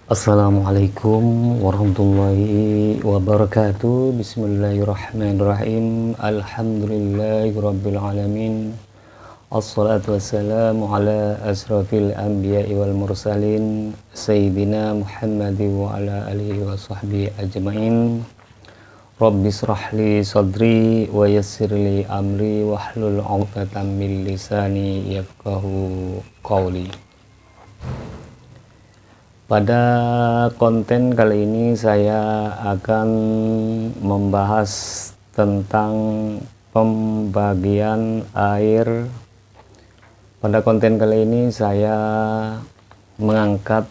Assalamualaikum warahmatullahi wabarakatuh. Bismillahirrahmanirrahim. Alhamdulillahirabbil alamin. Assalatu wassalamu ala asrafil anbiya'i wal mursalin sayyidina Muhammadin wa ala alihi wa sahbihi ajmain. Rabbi israh li sadri wa yassir li amri wahlul 'uqdatam min lisani yafqahu qawli. Pada konten kali ini saya akan membahas tentang pembagian air. Pada konten kali ini saya mengangkat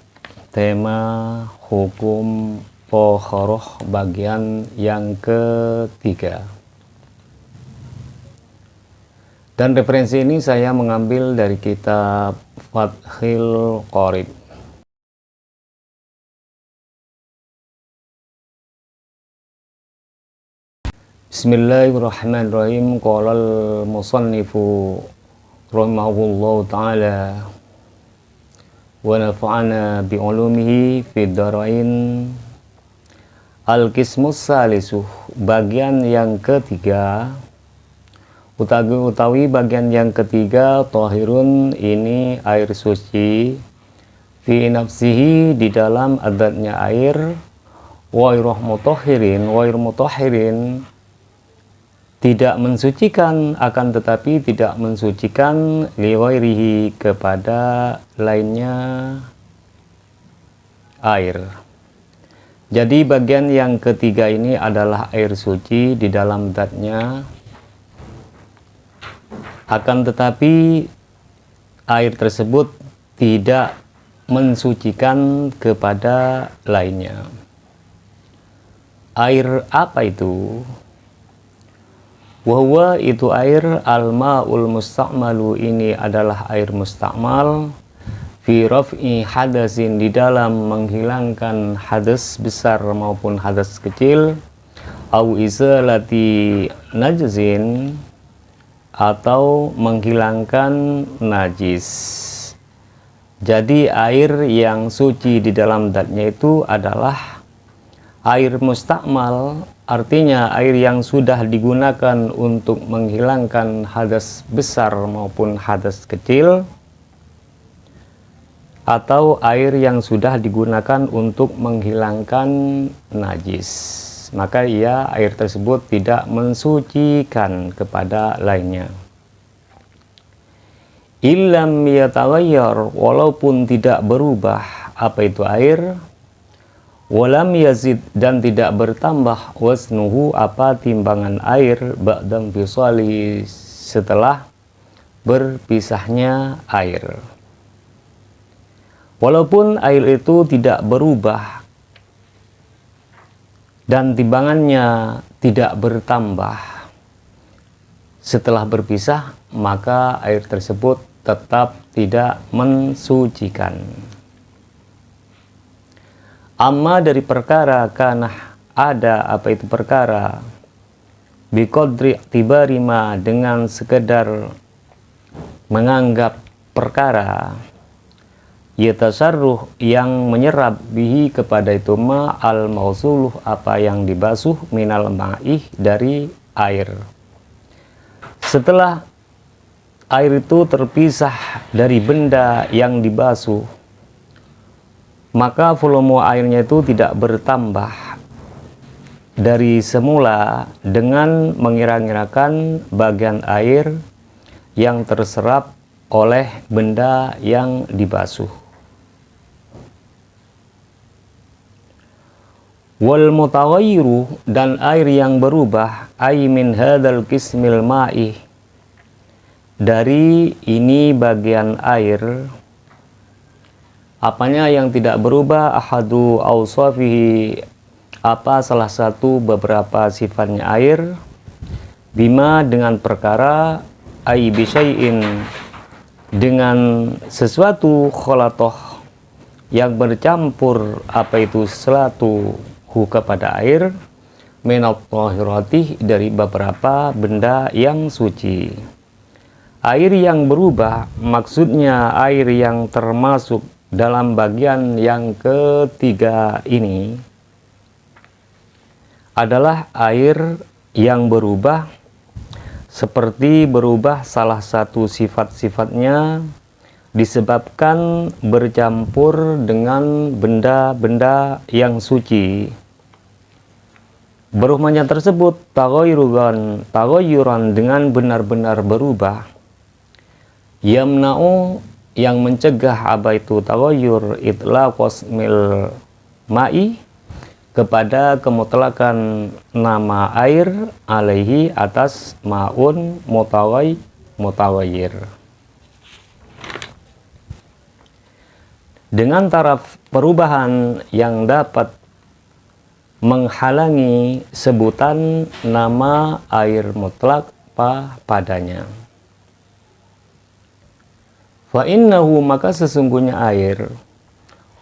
tema hukum Tohoroh bagian yang ketiga. Dan referensi ini saya mengambil dari kitab Fathul Qorib. Bismillahirrahmanirrahim. Qolal musannifu rahimahullahu ta'ala wa nafa'ana bi'ulumihi fid dharain. Al-qismus salisuh, bagian yang ketiga. Utawi bagian yang ketiga, tahirun, ini air suci, fi nafsihi, di dalam adatnya air, wairah mutahhirin, tidak mensucikan, akan tetapi tidak mensucikan liwairihi, kepada lainnya air. Jadi bagian yang ketiga ini adalah air suci di dalam zatnya, akan tetapi air tersebut tidak mensucikan kepada lainnya. Air apa itu? Wahwa, itu air, al-ma'ul musta'malu, ini adalah air musta'mal, fi raf'i hadasin, di dalam menghilangkan hadas besar maupun hadas kecil, au izalati najzin, atau menghilangkan najis. Jadi air yang suci di dalam zatnya itu adalah air musta'mal, artinya air yang sudah digunakan untuk menghilangkan hadas besar maupun hadas kecil, atau air yang sudah digunakan untuk menghilangkan najis. Maka air tersebut tidak mensucikan kepada lainnya. Illam yataghayyar, walaupun tidak berubah apa itu air, walam yazid, dan tidak bertambah, wasnuhu, apa timbangan air, ba'dam fisali, setelah berpisahnya air. Walaupun air itu tidak berubah dan timbangannya tidak bertambah setelah berpisah, maka air tersebut tetap tidak mensucikan. Amma, dari perkara, karena ada apa itu perkara, biqadri tibarima, dengan sekedar menganggap perkara, yatasarruh, yang menyerap, bihi, kepada itu, ma al mausuluh, apa yang dibasuh, minal ma'ih, dari air. Setelah air itu terpisah dari benda yang dibasuh, maka volume airnya itu tidak bertambah dari semula dengan mengira-ngirakan bagian air yang terserap oleh benda yang dibasuh. Wal mutaghayyiru, dan air yang berubah, ay min hadzal qismil ma'i, dari ini bagian air. Apanya yang tidak berubah? Ahadu awsafihi, apa salah satu beberapa sifatnya air, bima, dengan perkara, ay bisyai'in, dengan sesuatu, kholatoh, yang bercampur apa itu sesuatu kepada air, minat tahirati, dari beberapa benda yang suci. Air yang berubah maksudnya air yang termasuk dalam bagian yang ketiga ini adalah air yang berubah, seperti berubah salah satu sifat-sifatnya disebabkan bercampur dengan benda-benda yang suci. Berubahnya tersebut tagoyuran dengan benar-benar berubah. Yamna'u yang mencegah apa itu tagoyur itlaqos mil ma'i kepada kemutlakan nama air alaihi atas ma'un mutawayir. Dengan taraf perubahan yang dapat menghalangi sebutan nama air mutlak padanya. Fa innahu maka sesungguhnya air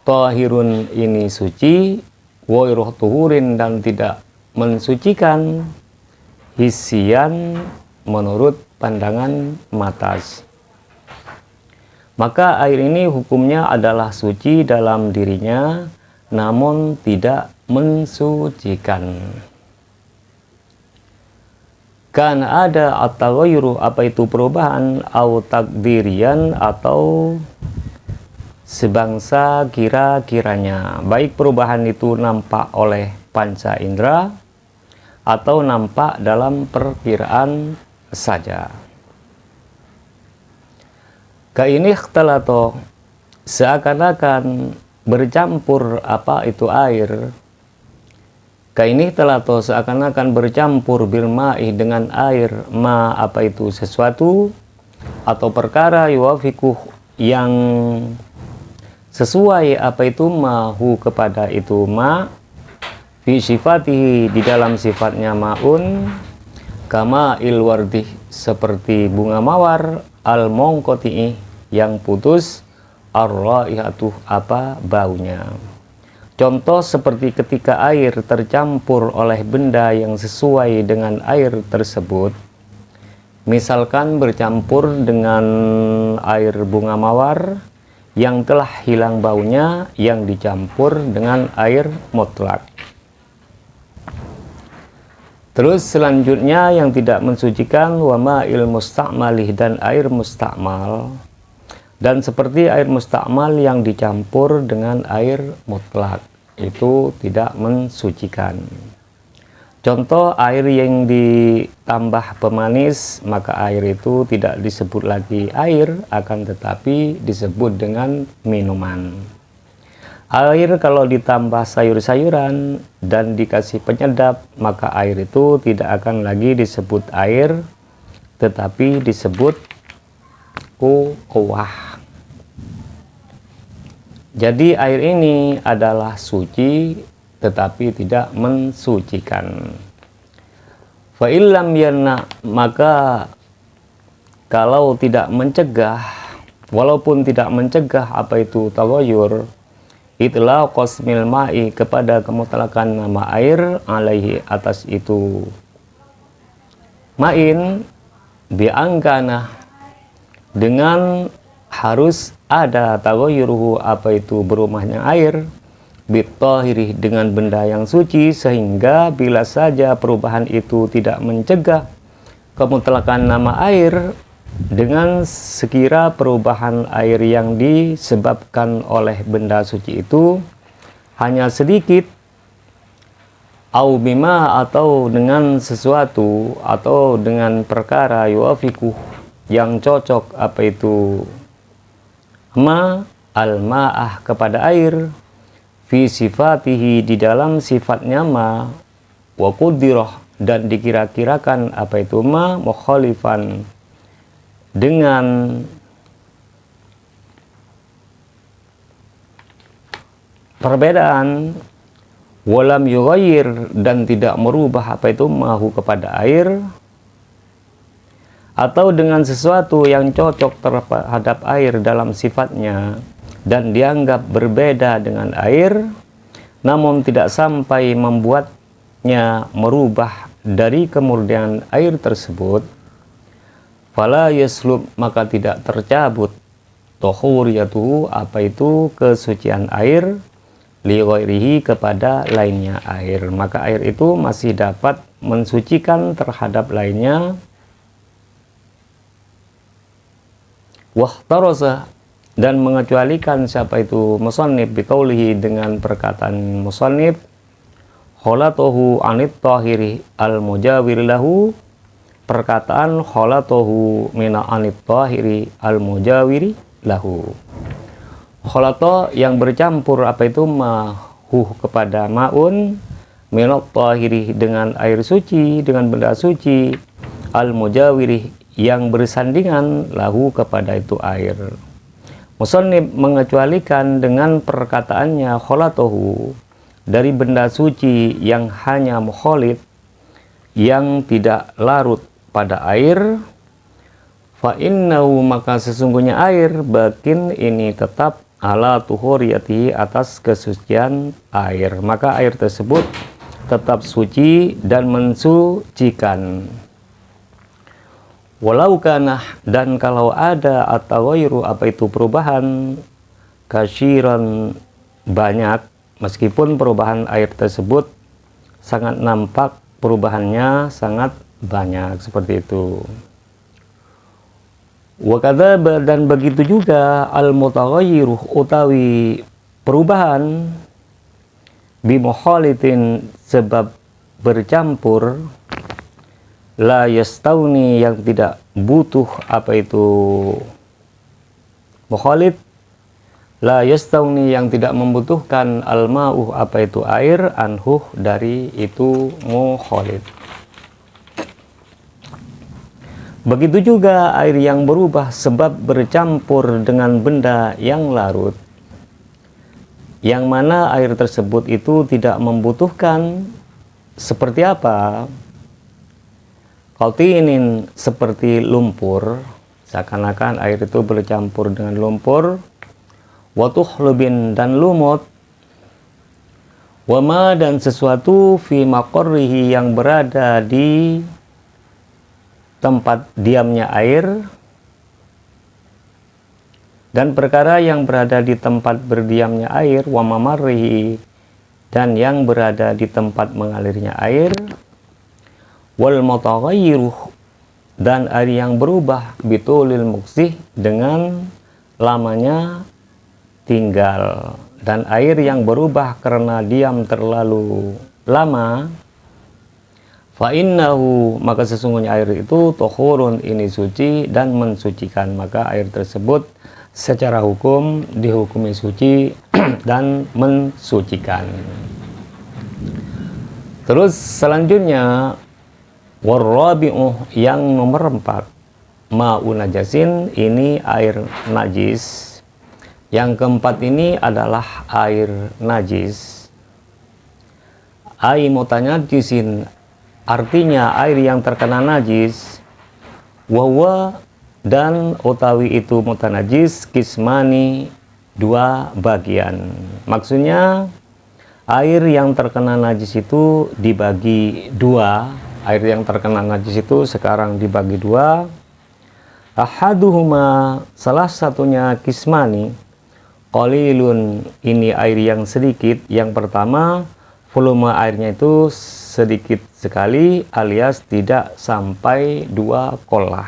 tahirun ini suci, wairuh tuhurin dan tidak mensucikan, hisian menurut pandangan mata. Maka air ini hukumnya adalah suci dalam dirinya, namun tidak mensucikan. Kan ada at-taghayyuru apa itu perubahan, au takdirian atau sebangsa kira-kiranya, baik perubahan itu nampak oleh panca indera atau nampak dalam perkiraan saja. Kaini ikhtalato seakan-akan bercampur apa itu air. Kaini ikhtalato seakan-akan bercampur bilma'i dengan air, ma apa itu sesuatu atau perkara yuwafiquh yang sesuai apa itu mahu kepada itu ma fi sifatihi di dalam sifatnya maun kama ilwardih seperti bunga mawar al mongkoti yang putus ar-raihatuh apa baunya. Contoh seperti ketika air tercampur oleh benda yang sesuai dengan air tersebut, misalkan bercampur dengan air bunga mawar yang telah hilang baunya yang dicampur dengan air mutlak. Terus selanjutnya yang tidak mensucikan wa ma'il musta'malih dan air mustakmal, dan seperti air mustakmal yang dicampur dengan air mutlak itu tidak mensucikan. Contoh air yang ditambah pemanis, maka air itu tidak disebut lagi air, akan tetapi disebut dengan minuman. Air kalau ditambah sayur-sayuran dan dikasih penyedap, maka air itu tidak akan lagi disebut air, tetapi disebut kuwah. Jadi air ini adalah suci tetapi tidak mensucikan. Fa illam yanna maka kalau tidak mencegah, walaupun tidak mencegah apa itu taghayyur, itulah qasmil ma'i kepada kemutlakan nama air alaihi atas itu ma'in biangkana dengan harus ada taghayyuruhu apa itu berubahnya air bitahiri dengan benda yang suci, sehingga bila saja perubahan itu tidak mencegah kemutlakan nama air dengan sekira perubahan air yang disebabkan oleh benda suci itu hanya sedikit, au bima atau dengan sesuatu atau dengan perkara yuafiku yang cocok apa itu ma al-ma'ah kepada air fi sifatihi di dalam sifatnya ma wa qudirah dan dikira-kirakan apa itu ma mukhalifan dengan perbedaan walam yughayyir dan tidak merubah apa itu mahu kepada air, atau dengan sesuatu yang cocok terhadap air dalam sifatnya dan dianggap berbeda dengan air, namun tidak sampai membuatnya merubah dari kemurnian air tersebut, fala yaslub maka tidak tercabut tohuriyatuhu, apa itu kesucian air, li ghairihi, kepada lainnya air. Maka air itu masih dapat mensucikan terhadap lainnya. Wahtarasa, dan mengecualikan siapa itu musannif biqaulihi, dengan perkataan musannif, kholatohu anit tahiri al mujawir lahu, perkataan kholatohu mina anit tahiri al mujawiri lahu. Kholato yang bercampur apa itu mahu kepada maun, minat tahiri dengan air suci, dengan benda suci, al mujawiri yang bersandingan lahu kepada itu air. Musannif mengecualikan dengan perkataannya kholatohu, dari benda suci yang hanya mukholid, yang tidak larut pada air, fa innahu, maka sesungguhnya air bakin ini tetap ala tuhuriyati, atas kesucian air. Maka air tersebut tetap suci dan mensucikan. Walau kana, dan kalau ada at-taghayuru, apa itu perubahan, kasyiran, banyak, meskipun perubahan air tersebut sangat nampak, perubahannya sangat banyak, seperti itu. Wa kadzaba, dan begitu juga al-mutaghayyiru, utawi perubahan, bimukhalitin, sebab bercampur, la yastauni, yang tidak butuh, apa itu mukhalid, la yastauni, yang tidak membutuhkan, al-ma'u, apa itu air, anhu, dari itu mukhalid. Begitu juga air yang berubah sebab bercampur dengan benda yang larut, yang mana air tersebut itu tidak membutuhkan, seperti apa? Qaltinin, seperti lumpur, seakan-akan air itu bercampur dengan lumpur. Watuhlubin, dan lumut. Wama, dan sesuatu fi maqarrihi, yang berada di tempat diamnya air, dan perkara yang berada di tempat berdiamnya air, wa mamarrihi, dan yang berada di tempat mengalirnya air, wal mutaghayyiru, dan air yang berubah, bitulil muksih, dengan lamanya tinggal, dan air yang berubah karena diam terlalu lama, fa innahu, maka sesungguhnya air itu tohurun, ini suci dan mensucikan. Maka air tersebut secara hukum dihukumi suci dan mensucikan. Terus selanjutnya, warrabi'uh, yang nomor 4, ma'u najasin, ini air najis. Yang keempat ini adalah air najis. Ai mutanajisin, artinya air yang terkena najis. Wawa, dan utawi itu mutanajis, kismani, dua bagian. Maksudnya air yang terkena najis itu dibagi dua. Air yang terkena najis itu sekarang dibagi dua. Ahaduhuma, salah satunya kismani, qalilun, ini air yang sedikit. Yang pertama, volume airnya itu sedikit sekali, alias tidak sampai 2 kolah.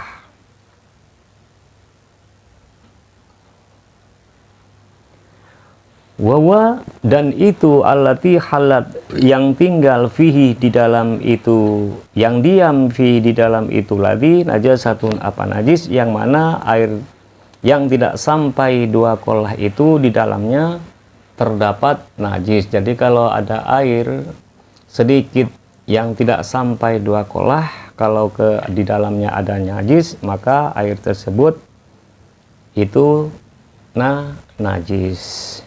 Wawa, dan itu allati halat, yang tinggal fihi, di dalam itu, yang diam fihi, di dalam itu lagi, najasatun, apa najis, yang mana air yang tidak sampai 2 kolah itu di dalamnya terdapat najis. Jadi kalau ada air sedikit yang tidak sampai 2 kolah, kalau di dalamnya ada najis, maka air tersebut itu najis.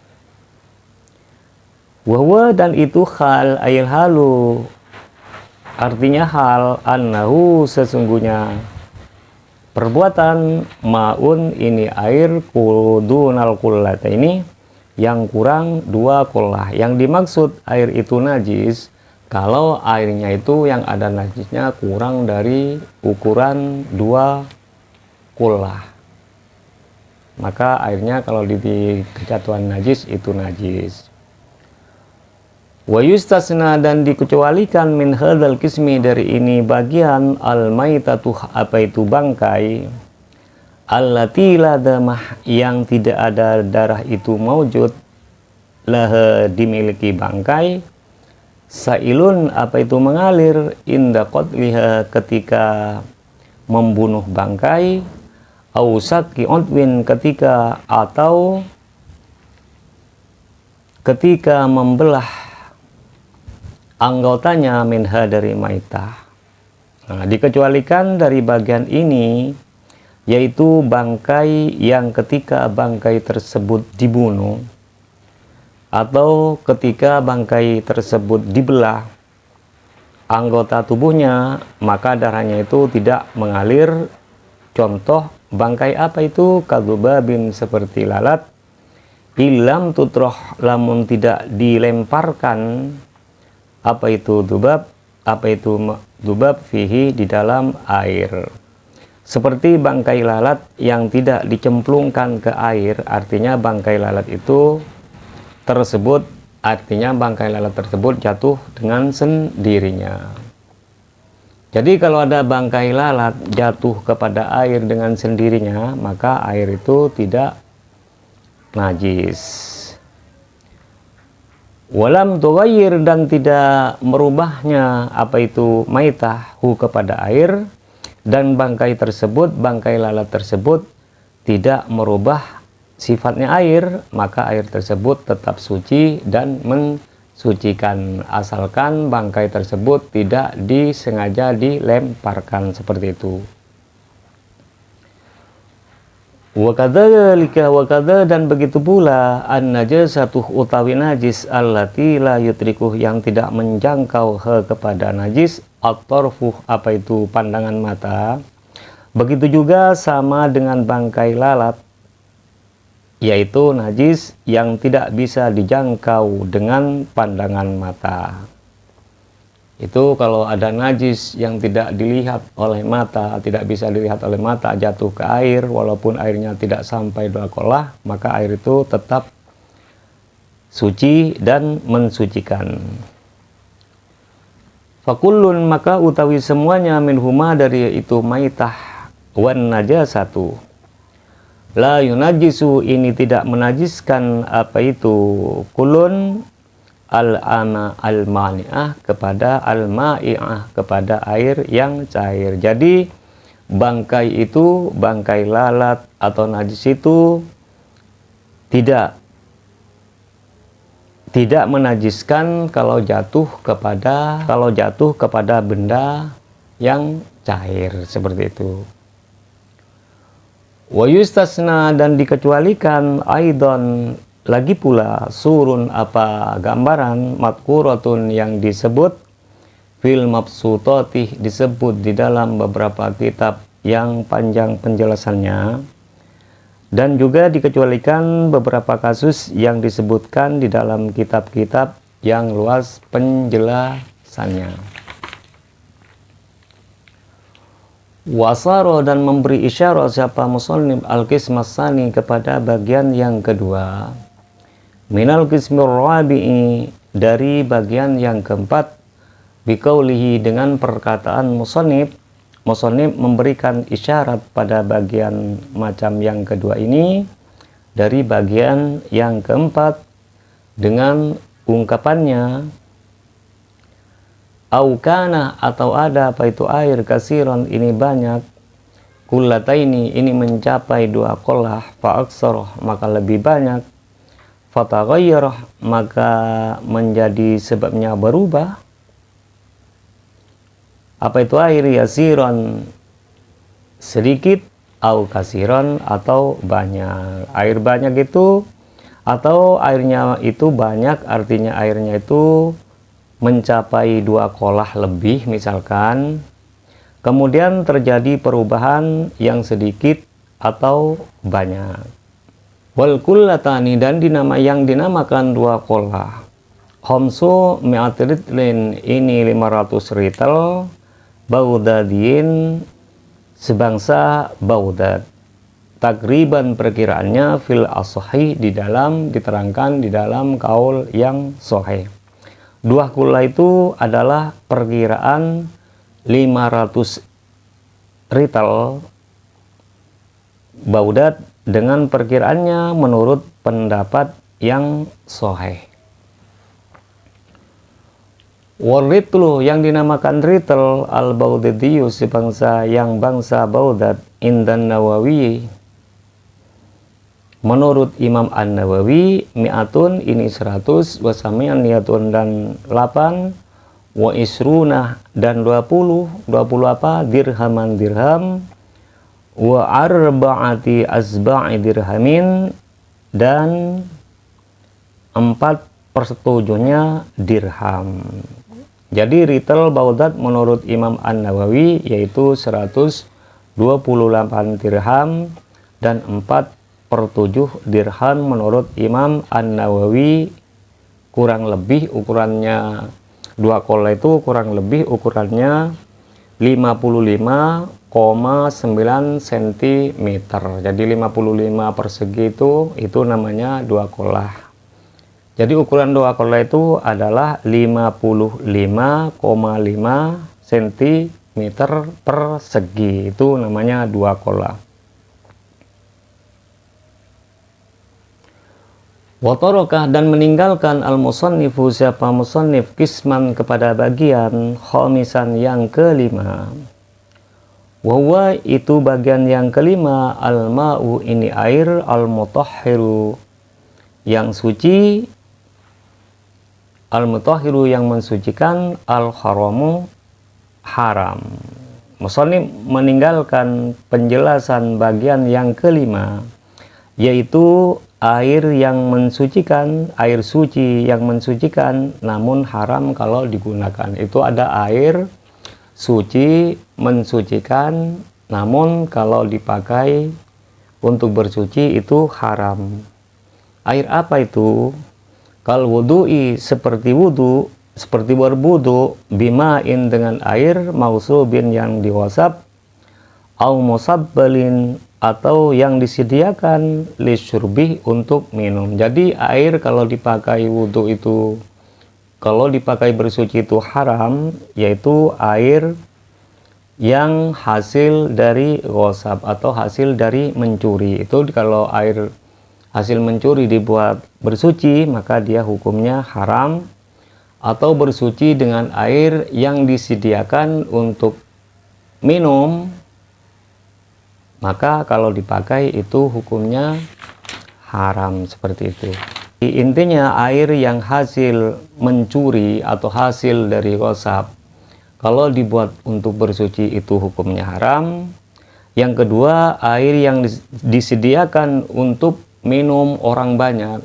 Wahwa, dan itu hal, air halu, artinya hal, annahu, sesungguhnya perbuatan, maun, ini air, kudunal kullata, ini yang kurang 2 kolah. Yang dimaksud air itu najis kalau airnya itu yang ada najisnya kurang dari ukuran 2 kolah. maka airnya kalau di kejatuhan najis itu najis. Wa yustasna, dan dikecualikan min hadzal qismi, dari ini bagian al-maitatu, apa itu bangkai, allati la damah, yang tidak ada darah itu maujud, lah dimiliki bangkai, sailun, apa itu mengalir, inda qatliha, ketika membunuh bangkai, au sakki udwin, ketika atau ketika membelah anggotanya, minha, dari maitah. Nah, dikecualikan dari bagian ini, yaitu bangkai yang ketika bangkai tersebut dibunuh atau ketika bangkai tersebut dibelah anggota tubuhnya, maka darahnya itu tidak mengalir. Contoh bangkai apa itu? Kadzubabin, seperti lalat, ilam tutroh, lamun tidak dilemparkan, apa itu dubab, apa itu dubab, fihi, di dalam air. Seperti bangkai lalat yang tidak dicemplungkan ke air, artinya bangkai lalat itu tersebut, artinya bangkai lalat tersebut jatuh dengan sendirinya. Jadi kalau ada bangkai lalat jatuh kepada air dengan sendirinya, maka air itu tidak najis. Walam tughayyir, dan tidak merubahnya, apa itu maitah, hu, kepada air, dan bangkai tersebut, bangkai lalat tersebut tidak merubah sifatnya air, maka air tersebut tetap suci dan mensucikan, asalkan bangkai tersebut tidak disengaja dilemparkan seperti itu. Wa kadzalika, wa kadza, dan begitu pula an-najasatuh, utawi najis, allati la yutrikuh, yang tidak menjangkau kepada najis, at-tarfuh, apa itu pandangan mata. Begitu juga sama dengan bangkai lalat, yaitu najis yang tidak bisa dijangkau dengan pandangan mata. Itu kalau ada najis yang tidak dilihat oleh mata, tidak bisa dilihat oleh mata, jatuh ke air, walaupun airnya tidak sampai 2 kolah, maka air itu tetap suci dan mensucikan. Fakullun, maka utawi semuanya, minhuma, dari itu maitah, wan najasatu, la yunajisu, ini tidak menajiskan, apa itu kulun, al-ana al-mani'ah, kepada al-ma'i'ah, kepada air yang cair. Jadi bangkai itu, bangkai lalat atau najis itu tidak menajiskan kalau jatuh kepada benda yang cair seperti itu. Wa yustasna, dan dikecualikan, aidon, lagi pula, surun, apa gambaran, madkuratun, yang disebut fil mabsutotih, disebut di dalam beberapa kitab yang panjang penjelasannya, dan juga dikecualikan beberapa kasus yang disebutkan di dalam kitab-kitab yang luas penjelasannya. Wasaro, dan memberi isyarat siapa musannif al-qismasani, kepada bagian yang kedua, minal qismir rabi'i, dari bagian yang keempat, biqaulihi, dengan perkataan musannif memberikan isyarat pada bagian macam yang kedua ini dari bagian yang keempat dengan ungkapannya, aukana, atau ada, apa itu air, kasiron, ini banyak, kullataini, ini mencapai 2 kolah, fa'aksarah, maka lebih banyak, fataghayyarah, maka menjadi sebabnya berubah, apa itu air, yasiron, sedikit, au kasiron, atau banyak. Air banyak itu, atau airnya itu banyak, artinya airnya itu mencapai 2 kolah lebih misalkan, kemudian terjadi perubahan yang sedikit atau banyak. Wal kullatani, dan yang dinamakan 2 kolah, khamsu mi'atritlin, ini 500 ritel, baudadin, sebangsa baudad. takriban perkiraannya fil as-sahih diterangkan di dalam kaul yang sahih. 2 kula itu adalah perkiraan 500 rital baudat dengan perkiraannya menurut pendapat yang sahih. Waritlu yang dinamakan rital al-Baghdadi sebangsa yang bangsa Baghdad indan Nawawi menurut Imam An-Nawawi mi'atun ini 100 wasamian niyatun dan 8 wa isruna dan 20 apa dirhaman dirham wa arba'ati azba'i dirhamin dan 4/7-nya dirham. Jadi rital Baghdad menurut Imam An-Nawawi yaitu 128 dirham dan 4/7 dirham menurut Imam An-Nawawi, kurang lebih ukurannya 2 kola itu kurang lebih ukurannya 55,9 cm. Jadi 55 persegi itu namanya 2 kola. Jadi ukuran 2 kola itu adalah 55,5 cm persegi. Itu namanya 2 kola. Watorokah dan meninggalkan al-musannifu siapa musannif kisman kepada bagian khomisan yang kelima. Wawa itu bagian yang kelima al-ma'u ini air al-mutahhiru yang suci, al-mutahhiru yang mensucikan, al-haramu haram. Musannif meninggalkan penjelasan bagian yang kelima yaitu air yang mensucikan, air suci yang mensucikan namun haram kalau digunakan. Itu ada air suci mensucikan namun kalau dipakai untuk bersuci itu haram. Air apa itu? Kal wudu'i seperti wudu, seperti berwudu, bima'in dengan air, mausubin yang diwasap, au musabbalin atau yang disediakan lisyurbi untuk minum. Jadi air kalau dipakai wudu itu, kalau dipakai bersuci itu haram, yaitu air yang hasil dari ghosab atau hasil dari mencuri. Itu kalau air hasil mencuri dibuat bersuci maka dia hukumnya haram, atau bersuci dengan air yang disediakan untuk minum maka kalau dipakai itu hukumnya haram, seperti itu. Intinya air yang hasil mencuri atau hasil dari ghosab kalau dibuat untuk bersuci itu hukumnya haram. Yang kedua, air yang disediakan untuk minum orang banyak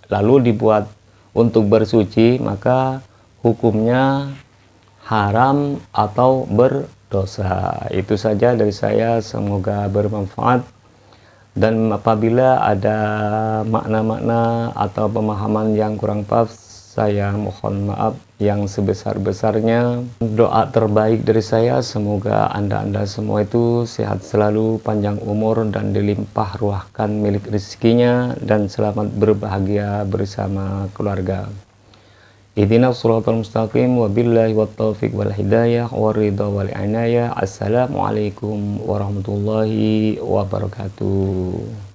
lalu dibuat untuk bersuci maka hukumnya haram atau berdosa. Itu saja dari saya, semoga bermanfaat, dan apabila ada makna-makna atau pemahaman yang kurang pas saya mohon maaf yang sebesar-besarnya. Doa terbaik dari saya semoga anda semua itu sehat selalu, panjang umur dan dilimpah ruahkan milik rezekinya dan selamat berbahagia bersama keluarga. Ihdinas shiratal mustaqim wabillahi wattaufiq wal hidayah waridha wal inayah. Assalamualaikum warahmatullahi wabarakatuh.